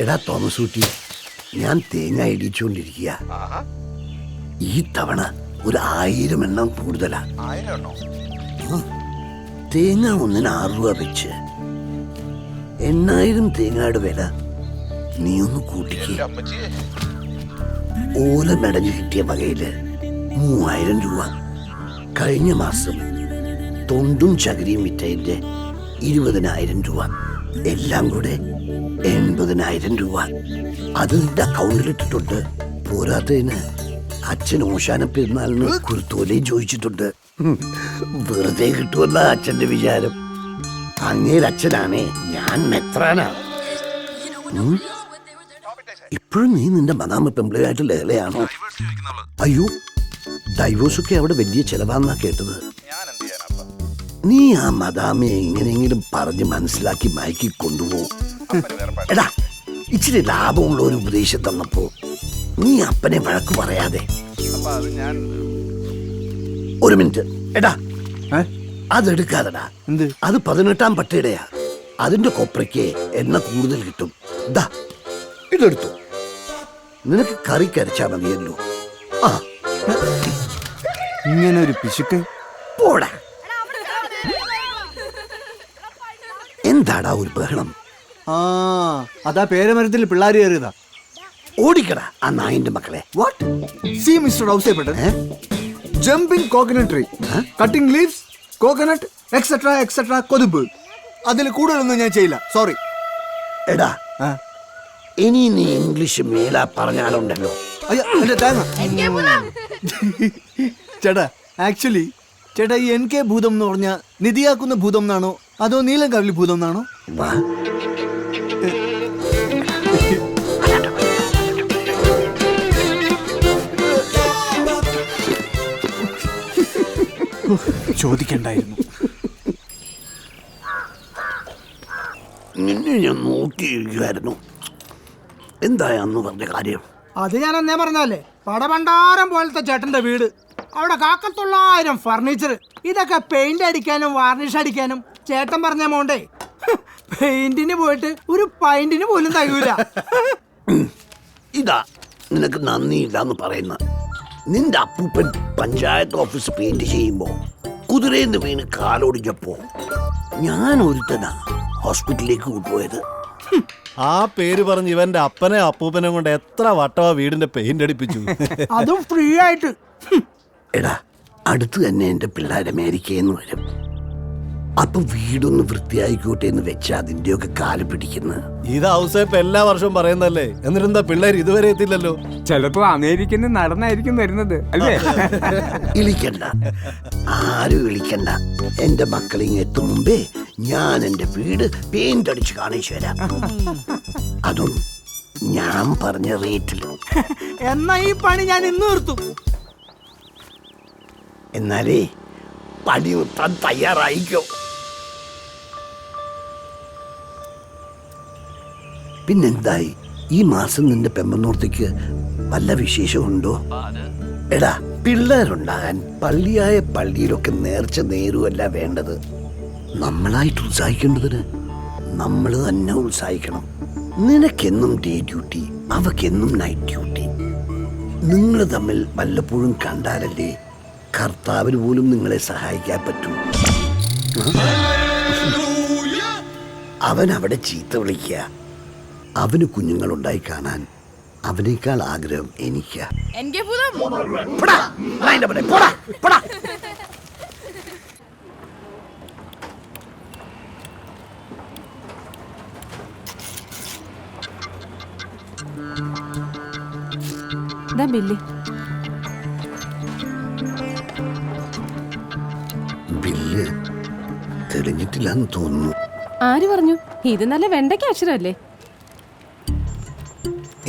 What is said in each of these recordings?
എടാ തോമസ് കുട്ടി, ഞാൻ തേങ്ങ ഇടിച്ചുകൊണ്ടിരിക്കുക. ഈ തവണ ഒരു 1000 എണ്ണം കൂടുതലാ. തേങ്ങ ഒന്നിന് 6 രൂപ വെച്ച് 8000 തേങ്ങയുടെ വില നീ ഒന്ന് കൂട്ടിക്ക്. ഓല മെടഞ്ഞു കിട്ടിയ വകയില് 3000 രൂപ. കഴിഞ്ഞ മാസം തൊണ്ടും ചകിരിയും വിറ്റതിന്റെ 20,000 രൂപ. എല്ലാം കൂടെ 80,000 രൂപ. അത് നിന്റെ അക്കൗണ്ടിലിട്ടിട്ടുണ്ട്. പോരാത്തതിന് അച്ഛൻ ഓശാന പെരുന്നാളിന് കുരുത്തോലയും ചോദിച്ചിട്ടുണ്ട്. വെറുതെ കിട്ടുമല്ല അച്ഛന്റെ വിചാരം. അങ്ങേരച്ഛനാണേ, ഞാൻ മെത്രാനാ. ഇപ്പോഴും നീ നിന്റെ മദാമ പെമ്പിളായിട്ട് ലേലയാണോ? അയ്യോ, ഡൈവോഴ്സൊക്കെ അവിടെ വലിയ ചെലവാന്നാ കേട്ടത്. നീ ആ മദാമയെ എങ്ങനെയെങ്കിലും പറഞ്ഞ് മനസ്സിലാക്കി മയക്കി കൊണ്ടുപോകും. എടാ, ഇച്ചിരി ലാഭമുള്ള ഒരു ഉപദേശം തന്നപ്പോ നീ അപ്പനെ വഴക്ക് പറയാതെ. ഒരു മിനിറ്റ്. എടാ, അതെടുക്കാതെടാ. അത് 18-ാം പട്ടയുടെയാ. അതിന്റെ കൊപ്രയ്ക്ക് എണ്ണ കൂടുതൽ കിട്ടും. ദാ, ഇതെടുത്തു. നിനക്ക് കറി കരച്ചാ മതിയല്ലോ. ആ, ഇങ്ങനെ ഒരു പിശുക്ക്. പോടാ. എന്താടാ ഒരു ബഹളം? അതാ പേരമരത്തിൽ പിള്ളേര് കയറിയതാ. ഓടിക്കടാ ആ നായിന്റെ മക്കളെ. വാട്ട്? സി മിസ്റ്റർ ഔസേപ്പേട്ടൻ, jumping coconut tree, cutting leaves, coconut etcetera etcetera, കൊതുമ്പ്. അതിൽ കൂടുതലൊന്നും ഞാൻ ചെയ്യില്ല, സോറി. എടാ, ഇനി നീ ഇംഗ്ലീഷ് മേലാ പറഞ്ഞാലുണ്ടല്ലോ. അയ്യോ, എന്റെ തേങ്ങ. ചേട്ടാ, ആക്ച്വലി ചേട്ടാ, ഈ NK ഭൂതം എന്ന് പറഞ്ഞ നിധിയാക്കുന്ന ഭൂതം എന്നാണോ അതോ നീലം കവിളി ഭൂതം എന്നാണോ? ചോദിക്കണ്ടായിരുന്നു. നിന്നെ ഞാൻ നോക്കിയിരിക്കുമായിരുന്നു. എന്തായെന്ന് പറഞ്ഞ കാര്യം? അത് ഞാൻ എന്നേ പറഞ്ഞല്ലേ, പടഭണ്ഡാരം പോലത്തെ ചേട്ടന്റെ വീട്, അവിടെ 1,900 ഫർണിച്ചർ. ഇതൊക്കെ പെയിന്റ് അടിക്കാനും വാർണിഷ് അടിക്കാനും ചേട്ടൻ പറഞ്ഞ എമൗണ്ടേ പെയിന്റിന് പോയിട്ട് ഒരു പൈന്റിന് പോലും തകയൂല. ഇതാ നിനക്ക് നന്ദിയില്ലാന്ന് പറയുന്ന. നിന്റെ അപ്പൂപ്പൻ പഞ്ചായത്ത് ഓഫീസ് പെയിന്റ് ചെയ്യുമ്പോ കുതിരേന്ന് വീണ് കാലോടിഞ്ഞപ്പോ ഞാൻ ഒരുത്തനാ ഹോസ്പിറ്റലിലേക്ക് കൊണ്ടുപോയത്. ആ പേര് പറഞ്ഞ് ഇവന്റെ അപ്പനെ അപ്പൂപ്പനെ കൊണ്ട് എത്ര വട്ടമാ വീടിന്റെ പെയിന്റ് അടിപ്പിച്ചു. അതും ഫ്രീ ആയിട്ട്. എടാ, അടുത്ത് തന്നെ എന്റെ പിള്ളേർ അമേരിക്കയിൽ വരും. അപ്പൊ വീടൊന്ന് വൃത്തിയായിക്കോട്ടെ എന്ന് വെച്ചാ അതിന്റെയൊക്കെ കാല് പിടിക്കുന്ന. ഇത് ഔസേപ്പ് എല്ലാ വർഷവും പറയുന്നല്ലേ, എന്നിട്ടെന്താ പിള്ളേർ ഇതുവരെ എത്തില്ലല്ലോ. ചിലപ്പോ അമേരിക്കയിൽ നിന്ന് നടന്നായിരിക്കും വരുന്നത് അല്ലേ? വിളിക്കണ്ട, ആരും വിളിക്കണ്ട. എന്റെ മക്കളിങ് എത്തും മുമ്പേ ഞാൻ എന്റെ വീട് പെയിന്റ് അടിച്ച് കാണിച്ചു തരാം. അതും ഞാൻ പറഞ്ഞ റേറ്റിൽ. എന്നാ ഈ പണി ഞാൻ ഇന്ന് നിർത്തും. എന്നാലേ പണി നിർത്താൻ തയ്യാറായിക്കോ. പിന്നെന്തായി, ഈ മാസം നിന്റെ പെമ്മന്നോർത്തേക്ക് വല്ല വിശേഷമുണ്ടോ? എടാ, പിള്ളേരുണ്ടാകാൻ പള്ളിയായ പള്ളിയിലൊക്കെ നേർച്ച നേരുമല്ല വേണ്ടത്. നമ്മളായിട്ട് ഉത്സാഹിക്കേണ്ടതിന് നമ്മൾ തന്നെ ഉത്സാഹിക്കണം. നിനക്കെന്നും ഡേ ഡ്യൂട്ടി, അവക്കെന്നും നൈറ്റ് ഡ്യൂട്ടി. നിങ്ങൾ തമ്മിൽ വല്ലപ്പോഴും കണ്ടാലല്ലേ കർത്താവിന് പോലും നിങ്ങളെ സഹായിക്കാൻ പറ്റൂ. അവൻ അവിടെ ചീത്ത വിളിക്കുക. അവന് കുഞ്ഞുങ്ങളുണ്ടായി കാണാൻ അവനേക്കാൾ ആഗ്രഹം എനിക്ക്. ബില്ല് തെളിഞ്ഞിട്ടില്ലെന്ന് തോന്നുന്നു. ആര് പറഞ്ഞു? ഇത് നല്ല വെണ്ടയ്ക്ക അക്ഷരമല്ലേ?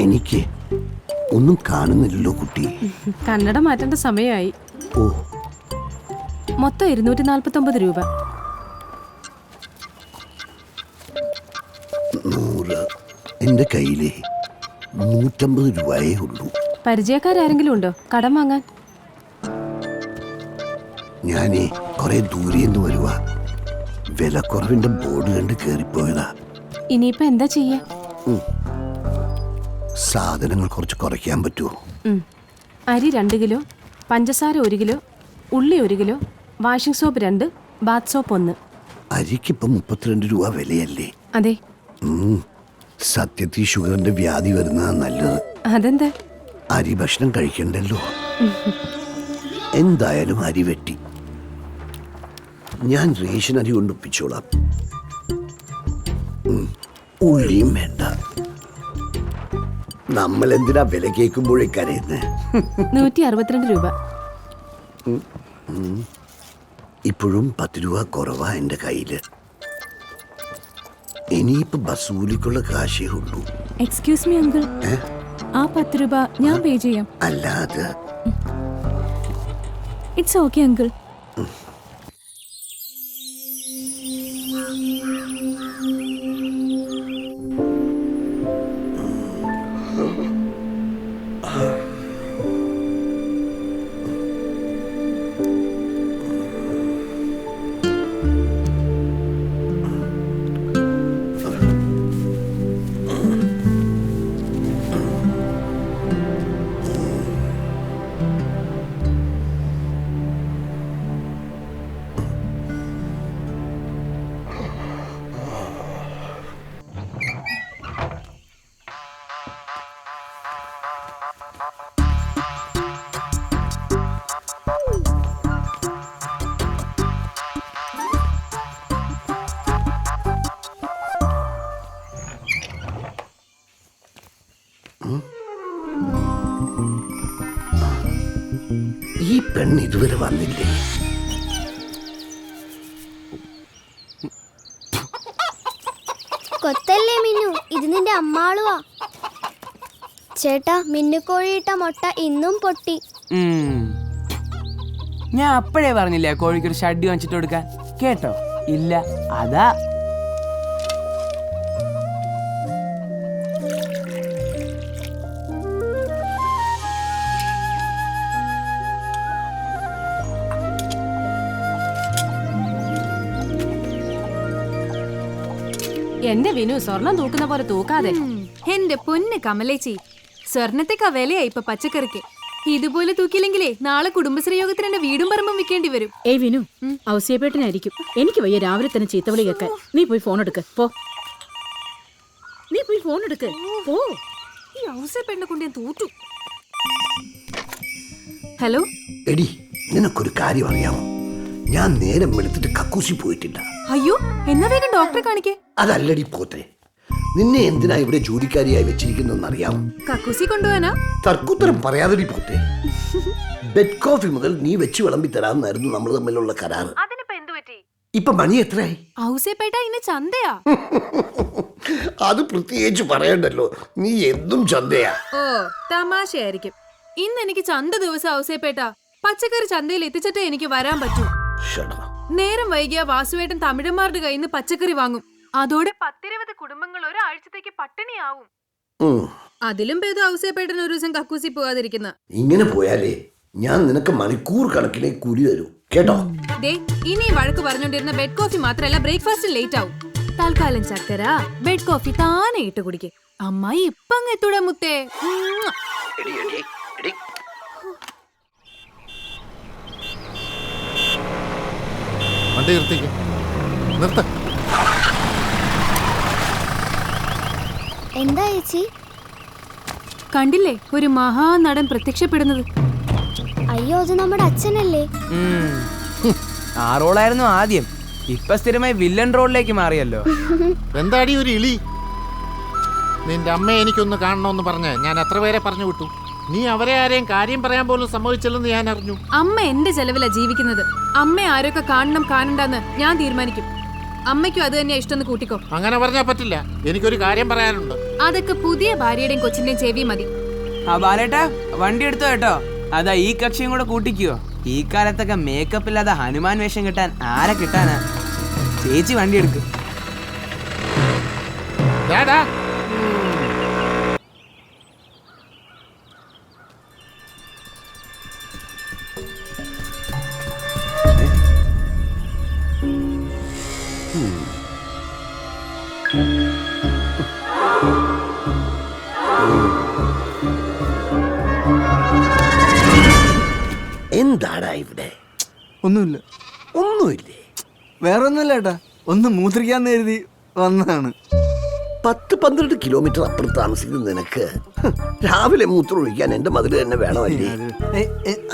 എനിക്ക് ഒന്നും കാണുന്നില്ലല്ലോ കുട്ടി. കന്നഡ മാറ്റേണ്ട സമയമായി. ഓ, മൊത്തം 249 രൂപ. 100. എന്റെ കയ്യിലെ 150 രൂപയേ ഉള്ളൂ. പരിചയക്കാരെങ്കിലും ഉണ്ടോ കടം വാങ്ങാൻ? ഞാനേ കുറെ ദൂരെന്ന് വരുവാ. വിലക്കുറവിന്റെ ബോർഡ് കണ്ട് കേറിപ്പോയതാ. ഇനിയിപ്പോ എന്താ ചെയ്യാ? സാധനങ്ങൾ കുറച്ച് കുറയ്ക്കാൻ പറ്റുമോ? അരി 2 കിലോ, പഞ്ചസാര 1 കിലോ, ഉള്ളി 1 kilo, washing soap 2, Baat soap 1. അരിക്കിപ്പം 32 രൂപ വിലയല്ലേ? അതെ. സത്യത്തിൽ ഷുഗറിന്റെ വ്യാധി വരുന്നതാ നല്ലത്. അതെന്താ? അരി ഭക്ഷണം കഴിക്കണ്ടല്ലോ. എന്തായാലും അരി വെട്ടി. ഞാൻ റേഷൻ അരി കൊണ്ട് ഒപ്പിച്ചോളാം. ഉള്ളിയും വേണ്ട. നമ്മൾ എന്തിനാ വില കേൾക്കുമ്പോഴേ കരയുന്നേ? 162 രൂപ. ഇപ്പോഴും 10 രൂപ കുറവാ എൻ്റെ കയ്യില്. ഇനിയിപ്പോ ബസൂലിക്കുള്ള കാശേ ഉള്ളൂ. എക്സ്ക്യൂസ് മീ അങ്കിൾ, ആ 10 രൂപ ഞാൻ പേ ചെയ്യാം. അല്ലാതെ ഇറ്റ്സ് ഓക്കെ അങ്കിൾ. ഈ പെണ്ണ് ഇതുവരെ വന്നില്ലേ? കൊത്തല്ലേ മിന്നു, ഇത് നിന്റെ അമ്മാളുവാ. ചേട്ടാ, മിന്നുകോഴിയിട്ട മുട്ട ഇന്നും പൊട്ടി. ഞാൻ അപ്പോഴേ പറഞ്ഞില്ലേ കോഴിക്കൊരു ഷഡ്ഡി വാങ്ങിച്ചിട്ട് കൊടുക്കാൻ. കേട്ടോ? ഇല്ല, അതാ. എന്റെ വിനു സ്വർണം തൂക്കുന്ന പോലെ തൂക്കാതെ. എന്റെ പൊന്ന് കമലേച്ചി, സ്വർണത്തേക്കാ വിലയാ ഇപ്പൊ പച്ചക്കറിക്ക്. ഇതുപോലെ തൂക്കിയില്ലെങ്കിലേ നാളെ കുടുംബശ്രീ യോഗത്തിന് എന്റെ വീടും പറമ്പും വിൽക്കേണ്ടി വരും. ഏയ് വിനു, ഔസേപ്പേട്ടനായിരിക്കും. എനിക്ക് വയ്യ രാവിലെ തന്നെ ചീത്തവിളി കേൾക്കാൻ. നീ പോയി ഫോൺ എടുക്ക് പോ. നീ പോയി ഫോൺ എടുക്ക് പോ. ഈ ഔസേപ്പേട്ടനെ കൊണ്ട് ഞാൻ തൂറ്റു. ഹലോ എടി, നിനക്കൊരു കാര്യം അറിയാമോ? ഞാൻ നേരം വെളുത്തിട്ട് കക്കൂസി പോയിട്ടില്ല. അയ്യോ, എന്നാ വേഗം ഡോക്ടറെ കാണിക്കേ. അതല്ലടി പോത്തെ, നിന്നെ എന്തിനാ ഇവിടെ ജോലിക്കാരിയായി വെച്ചിരിക്കുന്നതെന്ന് അറിയാമോ? കക്കൂസി കൊണ്ടുപോവാനാ? തർക്കുത്തരം പറയാതെടി പോത്തെ. ബെഡ് കോഫി മുതൽ നീ വെച്ച് വിളമ്പി തരാമെന്നായിരുന്നു നമ്മൾ തമ്മിലുള്ള കരാറ്. ഇപ്പൊ മണി എത്രയായി? ഔസേപ്പേട്ട ഇന്ന് ചന്തയാ. അത് പ്രത്യേകിച്ച് പറയണ്ടല്ലോ, നീ എന്തും ചന്തയാ. ഓ, തമാശയായിരിക്കും. ഇന്ന് എനിക്ക് ചന്ത ദിവസം ഔസേപ്പേട്ട. പച്ചക്കറി ചന്തയിൽ എത്തിച്ചിട്ടേ എനിക്ക് വരാൻ പറ്റൂ. നേരം വൈകിയ വാസുവേട്ടൻ തമിഴന്മാരുടെ കയ്യിൽ നിന്ന് പച്ചക്കറി വാങ്ങും. അതോടെ 10-20 കുടുംബങ്ങൾ ഒരാഴ്ചത്തേക്ക് പട്ടിണിയാവും. അതിലും ഭേദം ഔസേപ്പേട്ടൻ ഒരു ദിവസം കക്കൂസി പോകാതിരിക്കുന്ന. ഇങ്ങനെ പോയാലേ ഞാൻ നിനക്ക് മണിക്കൂർ കണക്കിനെ കൂലി തരൂ, കേട്ടോ? ദേ, ഇനി വഴക്ക് പറഞ്ഞോണ്ടിരുന്ന ബെഡ് കോഫി മാത്രല്ല ബ്രേക്ക്ഫാസ്റ്റ് ലേറ്റ് ആവും. തൽക്കാലം ചക്കര ബെഡ് കോഫി താനെ ഇട്ട് കുടിക്കേ. അമ്മായി ഇപ്പങ്ങ് എത്തൂടെ മുത്തേ. വണ്ടി നിർത്തിക്ക്. നിർത്ത. എന്താ ചേച്ചി? കണ്ടില്ലേ ഒരു മഹാനടൻ പ്രത്യക്ഷപ്പെടുന്നത്? അയ്യോ, അത് നമ്മുടെ അച്ഛനല്ലേ? ആ റോളായിരുന്നു ആദ്യം. ഇപ്പൊ സ്ഥിരമായി വില്ലൻ റോളിലേക്ക് മാറിയല്ലോ. എന്താടി ഒരു ഇളി? നിന്റെ അമ്മയെ എനിക്കൊന്ന് കാണണമെന്ന് പറഞ്ഞ് ഞാൻ എത്ര പേരെ പറഞ്ഞു വിട്ടു. നീ അവരെ ആരെയും കാര്യം പറയാൻ പോലും സമ്മതിച്ചില്ലെന്ന് ഞാൻ അറിഞ്ഞു. അമ്മ എന്റെ ചെലവിലാ ജീവിക്കുന്നത്. അമ്മ ആരൊക്കെ കാണണം കാണണ്ടെന്ന് ഞാൻ തീരുമാനിക്കും. അമ്മയ്ക്കും അത് തന്നെയാ ഇഷ്ടം. കൂട്ടിക്കോ. അങ്ങനെ പറഞ്ഞാ പറ്റില്ല. എനിക്കൊരു കാര്യം പറയാനുണ്ട്. അതൊക്കെ പുതിയ ഭാര്യയുടെയും കൊച്ചിന്റെയും ചെവി മതി. ആ ബാലേട്ടാ, വണ്ടി എടുത്തോ കേട്ടോ. അതാ ഈ കക്ഷിയും കൂടെ കൂട്ടിക്കോ. ഈ കാലത്തൊക്കെ മേക്കപ്പ് ഇല്ലാതെ ഹനുമാൻ വേഷം കിട്ടാൻ ആരെ കിട്ടാനാ? ചേച്ചി വണ്ടി എടുക്ക്. എന്താടാ ഇവിടെ? ഒന്നുമില്ല. ഒന്നുമില്ലേ? വേറെ ഒന്നുമില്ല ഏട്ടാ, ഒന്ന് മൂത്രിക്കാന്ന് എഴുതി വന്നതാണ്. 10-12 കിലോമീറ്റർ അപ്പുറത്ത് താമസിക്കുന്ന നിനക്ക് രാവിലെ മൂത്രം ഒഴിക്കാൻ എന്റെ മതിൽ തന്നെ വേണമല്ലേ?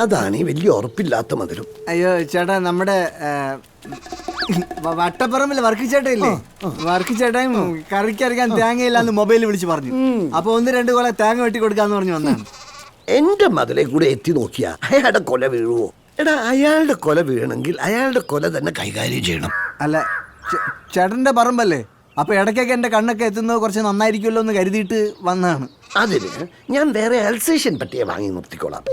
അതാണ് ഈ വലിയ ഉറപ്പില്ലാത്ത മതിലും. അയ്യോ ചേട്ടാ, നമ്മുടെ വട്ടപ്പറമ്പിൽ വർക്ക് ചേട്ടയില്ലേ, വർക്ക് ചേട്ടായും കറിക്കറിക്കാൻ തേങ്ങയില്ലാന്ന് മൊബൈലിൽ വിളിച്ച് പറഞ്ഞു. അപ്പൊ 1-2 കൊല തേങ്ങ വെട്ടി കൊടുക്കാന്ന് പറഞ്ഞു വന്നാണ്. എന്റെ മതിലെ കൂടെ എത്തി നോക്കിയാ അയാളുടെ കൊല വീഴുവോ? എടാ, അയാളുടെ കൊല വീഴണമെങ്കിൽ അയാളുടെ കൊല തന്നെ കൈകാര്യം ചെയ്യണം. അല്ല, ചേട്ടന്റെ പറമ്പല്ലേ, അപ്പൊ ഇടയ്ക്കൊക്കെ എന്റെ കണ്ണൊക്കെ എത്തുന്നത് കുറച്ച് നന്നായിരിക്കുമല്ലോ എന്ന് കരുതിയിട്ട് വന്നതാണ്. അതിന് ഞാൻ വേറെ അൽസേഷൻ പട്ടിയെ വാങ്ങി നിർത്തിക്കോളാം.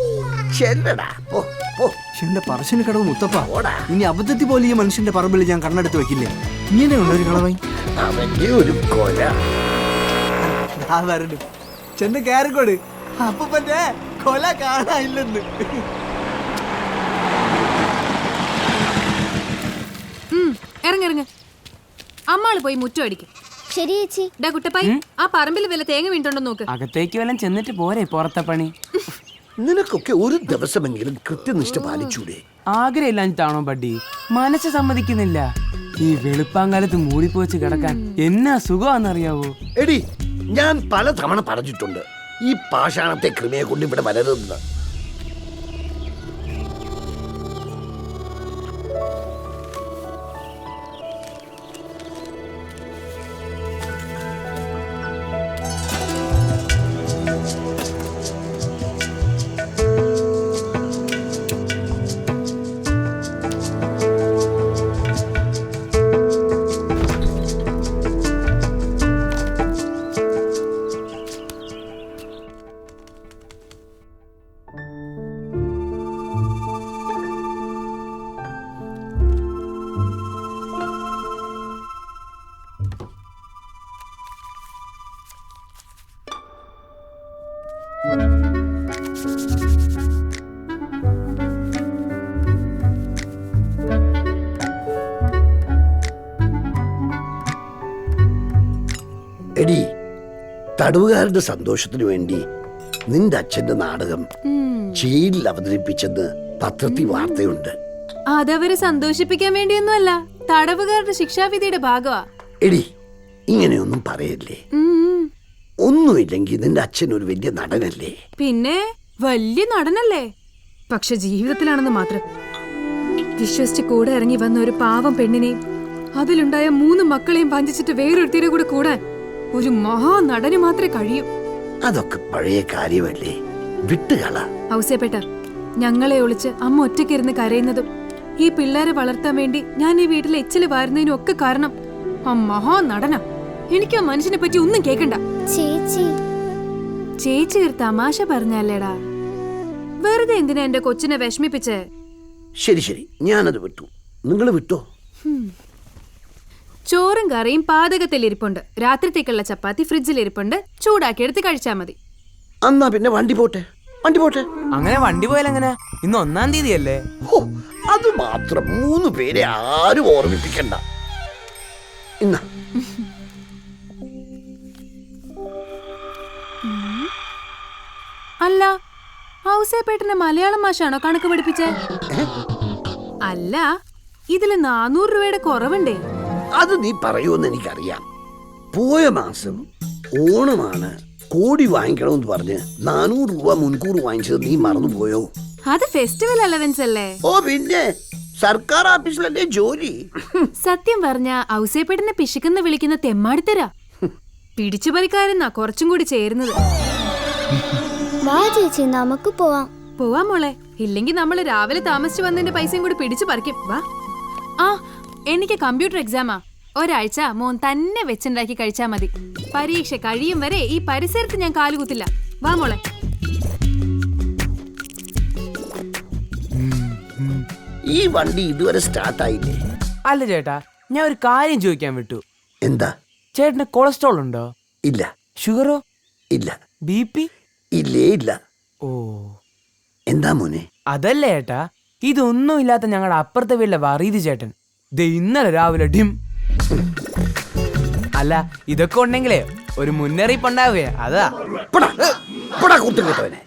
ചെല്ലടാ, പോ പോ. എന്റെ പറശ്ശിന് കടവ് മുത്തപ്പ, ഓടാ. ഇനി അബദ്ധത്തിൽ പോലും ഈ മനുഷ്യന്റെ പറമ്പിൽ ഞാൻ കണ്ണെടുത്ത് വെക്കില്ലേ. ഇങ്ങനെയുള്ള ഒരു കളവായി അവന്റെ ഒരു കൊല. വരണ്ട് ചെന്ന് കയറിക്കോട്, അപ്പന്റെ കൊല കാണാനില്ലെന്ന്. ഇറങ്ങിറങ്ങ്, അമ്മാള് പോയി മുറ്റം അടിക്കും. ശരി ചേച്ചി. ഡാ കുട്ടപ്പായി, ആ പറമ്പിൽ വല്ല തേങ്ങ വീണ്ടുണ്ടോ നോക്ക്. അകത്തേക്ക് വല്ലതും ചെന്നിട്ട് പോരെ പുറത്തെ പണി. നിനക്കൊക്കെ ഒരു ദിവസമെങ്കിലും കൃത്യനിഷ്ഠ പാലിച്ചൂടെ? ആഗ്രഹമില്ലാഞ്ഞിട്ടാണോ ബഡ്ഡി? മനസ്സ് സമ്മതിക്കുന്നില്ല. ഈ വെളുപ്പാങ്കാലത്ത് മൂടിപ്പോച്ച് കിടക്കാൻ എന്നാ സുഖമാണെന്നറിയാവോ? എടി, ഞാൻ പലതവണ പറഞ്ഞിട്ടുണ്ട് ഈ പാഷാണത്തെ കൃമിയെ കൊണ്ട് ഇവിടെ വരരുതെന്ന്. എടി, തടവുകാരുടെ സന്തോഷത്തിനു വേണ്ടി നിന്റെ അച്ഛന്റെ നാടകം ജയിലിൽ അവതരിപ്പിച്ചെന്ന് പത്രത്തിൽ വാർത്തയുണ്ട്. അതവരെ സന്തോഷിപ്പിക്കാൻ വേണ്ടിയൊന്നുമല്ല, തടവുകാരുടെ ശിക്ഷാവിധിയുടെ ഭാഗമാ. എടി, ഇങ്ങനെയൊന്നും പറയല്ലേ. ഒന്നുമില്ലെങ്കിൽ നിന്റെ അച്ഛൻ ഒരു വലിയ നടനല്ലേ? പിന്നെ വലിയ നടനല്ലേ, പക്ഷെ ജീവിതത്തിലാണെന്ന് മാത്രം. വിശ്വസിച്ച് കൂടെ ഇറങ്ങി വന്ന ഒരു പാവം പെണ്ണിനെയും അതിലുണ്ടായ 3 മക്കളെയും വഞ്ചിച്ചിട്ട് വേറൊരുത്തിരെ കൂടെ കൂടാൻ ഒരു മഹാ നടന് മാത്രമേ കഴിയൂ. അതൊക്കെ പഴയ കാര്യമല്ലേ, വിട്ടുകള. ഔസേപ്പേട്ട, ഞങ്ങളെ ഒളിച്ച് അമ്മ ഒറ്റയ്ക്കിരുന്ന് കരയുന്നതും ഈ പിള്ളേരെ വളർത്താൻ വേണ്ടി ഞാൻ ഈ വീട്ടിലെ എച്ചില് വാരുന്നതിനും ഒക്കെ കാരണം ആ മഹാ നടന. എനിക്ക് ആ മനുഷ്യനെ പറ്റി ഒന്നും കേക്കണ്ട. ചേച്ചി ചേച്ചി ഒരു തമാശ പറഞ്ഞല്ലേടാ, വെറുതെ എന്തിനാ എന്റെ കൊച്ചിനെ വിഷമിപ്പിച്ചേ? ശരി ശരി, ഞാനത് വിട്ടു. നിങ്ങൾ വിട്ടോ? ചോറും കറിയും പാചകത്തിൽ ഇരിപ്പുണ്ട്. രാത്രിത്തേക്കുള്ള ചപ്പാത്തി ഫ്രിഡ്ജിൽ ഇരിപ്പുണ്ട്. ചൂടാക്കി എടുത്ത് കഴിച്ചാ മതി. അന്നാ പിന്നെ വണ്ടി പോട്ടെ, വണ്ടി പോട്ടെ. അങ്ങനെ വണ്ടി പോയാലെങ്ങനെ? ഇന്ന് 1-ാം തീയതി അല്ലേ? അത് മാത്രം 3 പേരെ ആരും ഓർമ്മിപ്പിക്കണ്ട. ഇന്ന അല്ല, ഔസേപ്പേട്ടന്റെ മലയാളം മാഷാണോ കണക്ക് പഠിപ്പിച്ചേ? അല്ല, ഇതില് 400 രൂപയുടെ കുറവുണ്ടേ. അത് നീ പറയൂന്ന് എനിക്കറിയാം. പോയ മാസം ഓണമാണ്, കോടി വാങ്ങിക്കണമെന്ന് പറഞ്ഞ് 400 രൂപ മുൻകൂർ വാങ്ങിച്ചത് നീ മറന്നുപോയോ? അത് ഫെസ്റ്റിവൽ അലവൻസ് അല്ലേ? ഓ പിന്നെ, സർക്കാർ ഓഫീസിലല്ലേ ജോലി. സത്യം പറഞ്ഞ ഔസേപ്പേട്ടനെ പിശുക്കെന്ന് വിളിക്കുന്ന തെമ്മാടിത്തരാ. പിടിച്ചുപറിക്കാരെന്നാ കുറച്ചും കൂടി ചേരുന്നത്. വാ ചേച്ചി, നമുക്ക് പോവാം. പോവാ മോളെ, ഇല്ലെങ്കിൽ നമ്മള് രാവിലെ താമസിച്ചു വന്നതിന്റെ പൈസയും കൂടി പിടിച്ചു പറിക്കും. വാ. ആ, എനിക്ക് കമ്പ്യൂട്ടർ എക്സാമാ. ഒരാഴ്ച മോൻ തന്നെ വെച്ചുണ്ടാക്കി കഴിച്ചാ മതി. പരീക്ഷ കഴിയും വരെ ഈ പരിസരത്ത് ഞാൻ കാലുകുത്തില്ല. വാ മോളെ. ഈ വണ്ടി ഇതുവരെ സ്റ്റാർട്ട് ആയില്ലേ? അല്ല ചേട്ടാ, ഞാൻ ഒരു കാര്യം ചോദിക്കാൻ വിട്ടു. എന്താ? ചേട്ടന് കൊളസ്ട്രോൾ ഉണ്ടോ? ഇല്ല. ഷുഗറോ? ഇല്ല. BP? ഇല്ലേ ഇല്ല. ഓ, എന്താ മോനെ? അതല്ലേ ഏട്ടാ, ഇതൊന്നും ഇല്ലാത്ത ഞങ്ങളുടെ അപ്പുറത്തെ വീട്ടിലെ വറീതി ചേട്ടൻ ദേ ഇന്നലെ രാവിലെ ഡിം. അല്ല, ഇതൊക്കെ ഉണ്ടെങ്കിലേ ഒരു മുന്നറിയിപ്പ് ഉണ്ടാവുകയെ, അതാ. കൂട്ടും കേട്ടവനെ.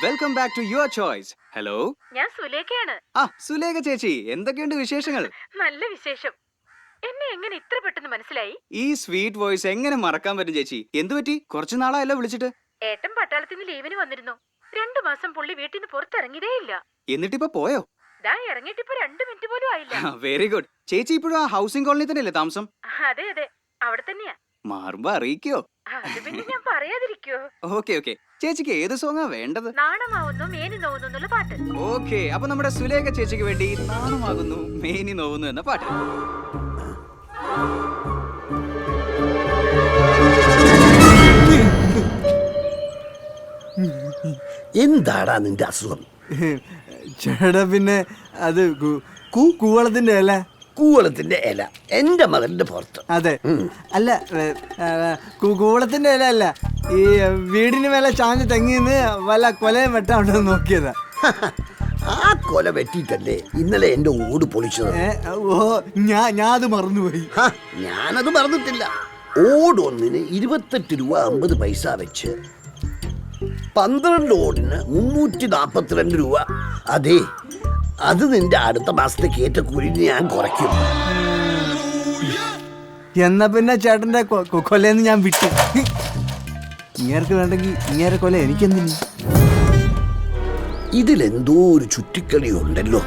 Welcome back to your choice. Hello, ഞാൻ സുലേഖയാണ്. ആ സുലേഖ ചേച്ചി, എന്തൊക്കെയുണ്ട് വിശേഷങ്ങൾ? നല്ല വിശേഷം. എന്നെ എങ്ങനെ ഇത്ര പെട്ടെന്ന് മനസ്സിലായി? ഈ സ്വീറ്റ് വോയിസ് എങ്ങനെ മറക്കാൻ പറ്റും ചേച്ചി? എന്തു പറ്റി? കുറച്ചു നാളായല്ലോ വിളിച്ചിട്ട്. ഏട്ടൻ പട്ടാളത്തിൽ നിന്ന് ലീവിന് വന്നിരുന്നു. 2 മാസം പുള്ളി വീട്ടിൽ നിന്ന് പുറത്തിറങ്ങിയതേ ഇല്ല. എന്നിട്ടിപ്പോ പോയോ? ദാ ഇറങ്ങിയിട്ടിപ്പോ 2 മിനിറ്റ് പോലും ആയില്ല. Very good. ചേച്ചി ഇപ്പോഴും ആ ഹൗസിംഗ് കോളനി തന്നെയല്ലേ താമസം? അതെ അതെ, അവിടെ തന്നെയാ. മാറുമ്പോ അറിയിക്കോ? അത് പിന്നെ ഞാൻ പറയാതിരിക്കോ? Okay okay. ചേച്ചിക്ക് ഏത് സോങ്ങാ വേണ്ടത്? നാണമാവുന്നു മേനി നോവുന്നു എന്നുള്ള പാട്ട്. ഓക്കെ, അപ്പൊ നമ്മുടെ സുലേഖ ചേച്ചിക്ക് വേണ്ടി നാണമാകുന്നു മേനി നോവുന്നു എന്ന പാട്ട്. എന്താടാ നിന്റെ അസുഖം? ചേട്ടാ പിന്നെ അത് കൂവളത്തിന്റെ ഇല. കൂവളത്തിന്റെ ഇല എന്റെ മകന്റെ പുറത്ത്. അതെ, അല്ല കൂവളത്തിന്റെ ഇല അല്ല, ഈ വീടിന് മേലെ ചാഞ്ഞ് തെങ്ങിന്ന് വല്ല കൊലയും വെട്ടാണ്ടോ നോക്കിയതാ. ആ കൊല വെട്ടിയിട്ടല്ലേ ഇന്നലെ എന്റെ ഓട് പൊളിച്ചത്. ഓ, ഞാൻ അത് മറന്നുപോയി. ഞാനത് മറന്നിട്ടില്ല. ഓട് ഒന്നിന് 28 രൂപ 50 പൈസ വെച്ച് 12 ഓടിന് 342 രൂപ. അതെ, അത് നിന്റെ അടുത്ത മാസത്തെ കേറ്റ കൂലിന് ഞാൻ കുറയ്ക്കും. എന്നാ പിന്നെ ചേട്ടന്റെ കൊലയെന്ന് ഞാൻ വിട്ടു. ഇങ്ങേർക്ക് വേണ്ടെങ്കിൽ ഇങ്ങേരെ കൊല എനിക്കെന്തിന്? ഇതിലെന്തോ ഒരു ചുറ്റിക്കളി ഉണ്ടല്ലോ.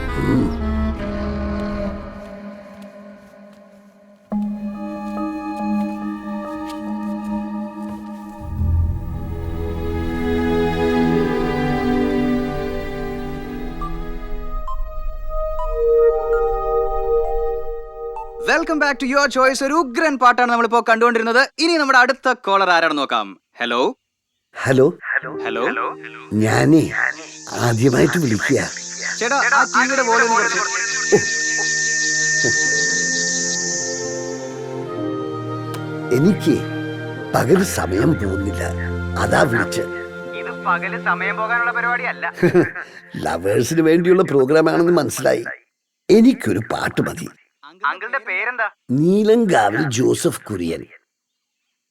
Welcome back to your choice. ഒരു ഉഗ്രൻ പാട്ടാണ് നമ്മളിപ്പോ കണ്ടുകൊണ്ടിരുന്നത്. ഇനി നമ്മുടെ അടുത്ത കോളർ ആരാണെന്ന് നോക്കാം. Hello hello hello. ഞാനേ ആദ്യമായിട്ട് വിളിക്കുക. ചേട്ടാ, ആ ടിവിയുടെ വോളിയം കുറച്ച്. എനിക്ക് പകൽ സമയം പോകുന്നില്ല, അതാ വിളിച്ച്. ഇത് പകല് സമയം പോകാനുള്ള പരിപാടിയല്ല. ലവേഴ്സിന് വേണ്ടിയുള്ള പ്രോഗ്രാം ആണെന്ന് മനസ്സിലായി. എനിക്കൊരു പാട്ട് മതി. അങ്കിളുടെ പേരെന്താ? നീലങ്കാവിൽ ജോസഫ് കുര്യൻ.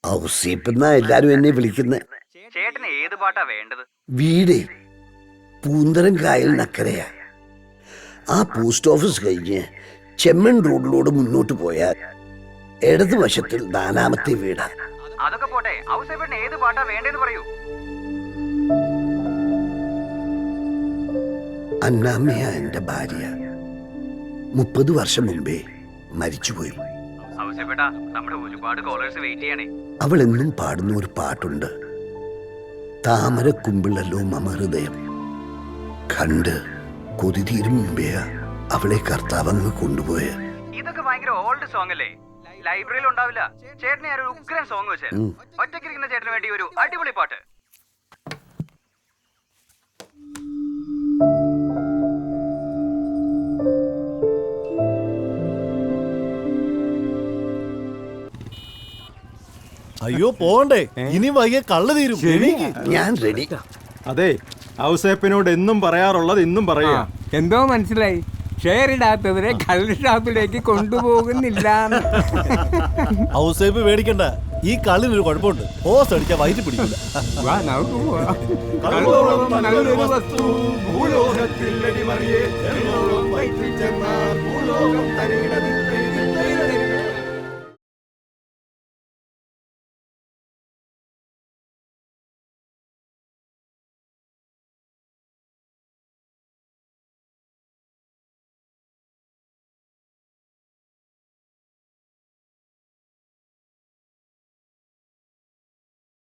ഔസേപ്പെന്നാ എല്ലാരും എന്നെ വിളിക്കുന്നത്. ചേട്ടന് ഏത് പാട്ടാ വേണ്ടത്? വീട് പൂന്തരം കായലിനക്കരയാ. ആ പോസ്റ്റ് ഓഫീസ് കഴിഞ്ഞ് ചെമ്മൺ റോഡിലൂടെ മുന്നോട്ട് പോയാൽ ഇടതുവശത്തിൽ 4ാമത്തെ വീടാ. അതൊക്കെ പോട്ടെ, ഔസേപ്പേട്ടന് ഏത് പാട്ടാ വേണ്ടേന്ന് പറയൂ. അന്നാമ്മയ എന്റെ ഭാര്യ 30 വർഷം മുമ്പേ മരിച്ചുപോയി. ഔസേപ്പേട്ടാ, നമ്മുടെ ഒരുപാട് കോളേഴ്സ് വെയിറ്റ് ചെയ്യണേ. അവൾ എന്നും പാടുന്ന ഒരു പാട്ടുണ്ട്. താമര കുമ്പിളല്ലോ മമ ഹൃദയം. കണ്ട് കൊതി തീരും മുമ്പേ അവളെ കർത്താവ് അങ്ങ് കൊണ്ടുപോയ. ഇതൊക്കെ ഭയങ്കര ഓൾഡ് സോങ് അല്ലേ? ലൈബ്രറിയിൽ ഉണ്ടാവില്ല. ചേട്ടനെ ഒരു ഉഗ്രൻ സോങ് വെച്ചേ. ഒറ്റയ്ക്കിരിക്കുന്ന ചേട്ടന് വേണ്ടി ഒരു അടിപൊളി പാട്ട്. അയ്യോ പോണ്ടേ, ഇനി വൈകിയ കള്ള് തീരും. ഞാൻ റെഡി. അതെ, ഔസേപ്പിനോട് എന്നും പറയാറുള്ളത് ഇന്നും പറയാ. എന്തോ മനസ്സിലായി, ഷെയർ ഇടാത്തവരെ കള്ള് ഷാപ്പിലേക്ക് കൊണ്ടുപോകുന്നില്ല. ഔസേപ്പ് പേടിക്കണ്ട, ഈ കള്ളിനൊരു കുഴപ്പമുണ്ട്. ഓസ് അടിച്ചാ വയറ്റി പിടിക്കില്ല.